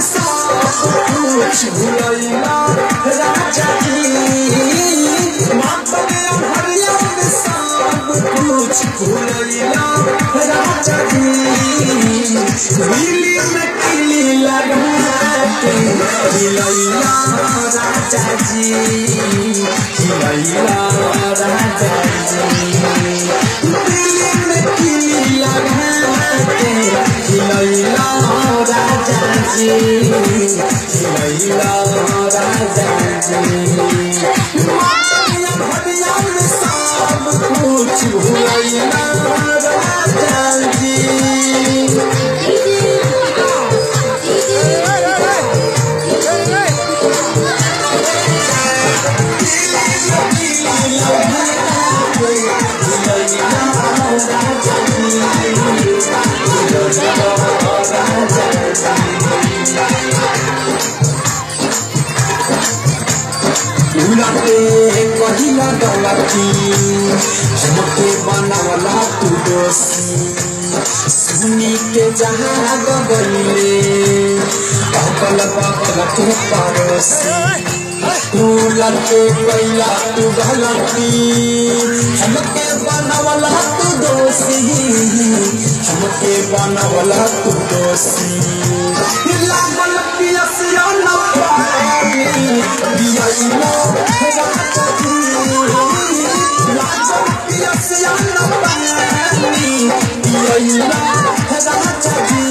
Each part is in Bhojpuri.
सब कुछ भुलैला राजा जी मातल हरिया सब कुछ भुलैला राजा जी दिल्ली में किली लगा के खिलैला राजा जी खिलैला राजा जी दिल्ली में किली लगा के खिलैला राजा जी खिलैला राजा जी सब कुछ भुलैला राजा जी कहिला गलती हमके बनावला तू दोषी सुनी के जहाँ गईले अगल बगल के पड़ोसी तू लड़के कैला तू गलती हमके बनावला तू दोषी हमके बनावला तू दोषी लागल पियसिया न पानी दियाइला राजा जी लागल पियसिया न पानी दियाइला राजा जी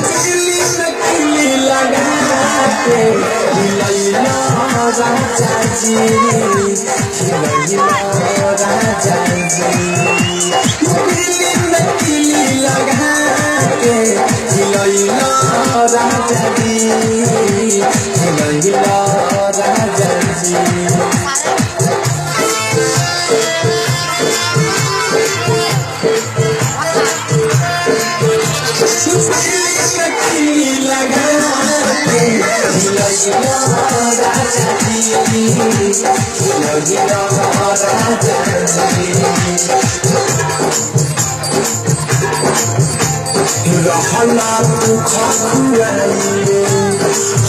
दिल्ली में किली लगा के खिलैला राजा जी खिलैला राजा जी दिल्ली में किली लगा के खिलैला राजा जी खिलैला राजा जी रहला तू खखुआइले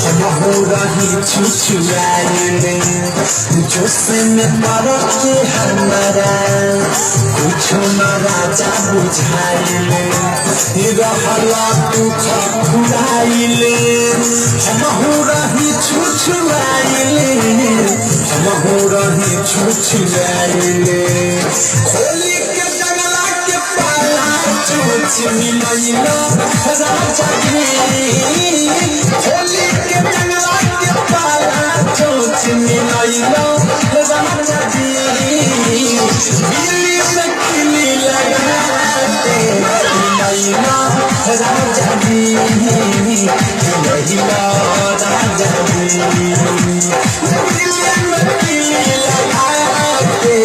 हम हो रही छुछुआइले जोश में मर के हमारा कुछ न राजा बुझाइले रहला तू खखुआइले हम हो रही छुछुआइले हम हो रही छुछुआइले खोली के जंगला के पाला चोच मिलैला राजा जी खोली के जंगला के पाला चोच मिलैला राजा जी दिल्ली में किली लगा के खिलैला राजा जी खिलैला राजा जी दिल्ली में किली लगा के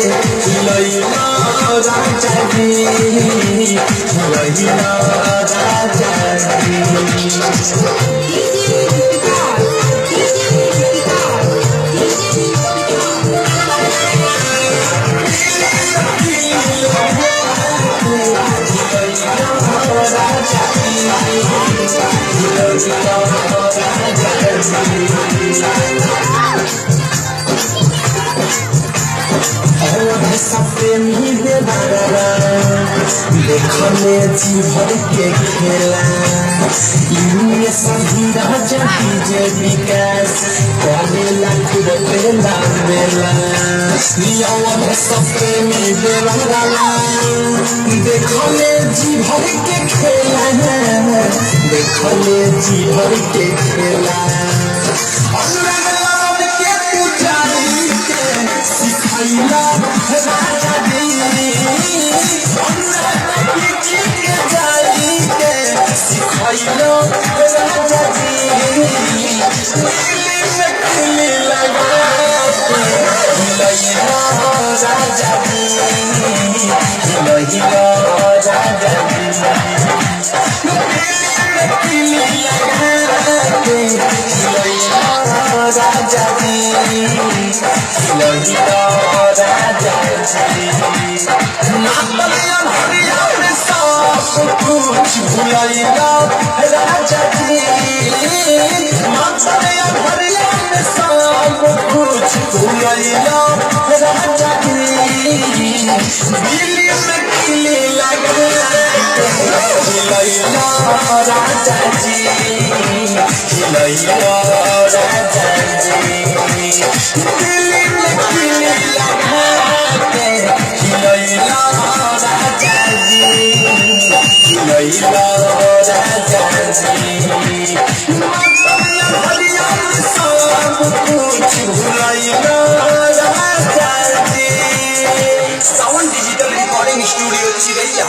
खिलैला राजा जी खिलैला राजा प्रेमी देखले जी भर के खेला इनमें सभी राजा डीजे विकास करेला खुद बेला बेला नियम सब प्रेमी बेला देखले जी भर के खेला देखले जी भर के खेला सिखाइला राजा जी सिखाइला राजा जी किली लगा खिलैला राजा जी खिलैला राजा जी किली लगा खिलैला राजा जी खिलैला राजा जी मातल हरिया सब कुछ भुलैला राजा जी गइलो राजा जी दिल में किली लगा खिलैलो राजा जी खिलैलो राजा जी दिल में किली लगा खिलैलो राजा जी खिलैलो राजा जी सब कुछ भुलैलो राजा जी। साउंड डिजिटल रिकॉर्डिंग स्टूडियो चिरैया।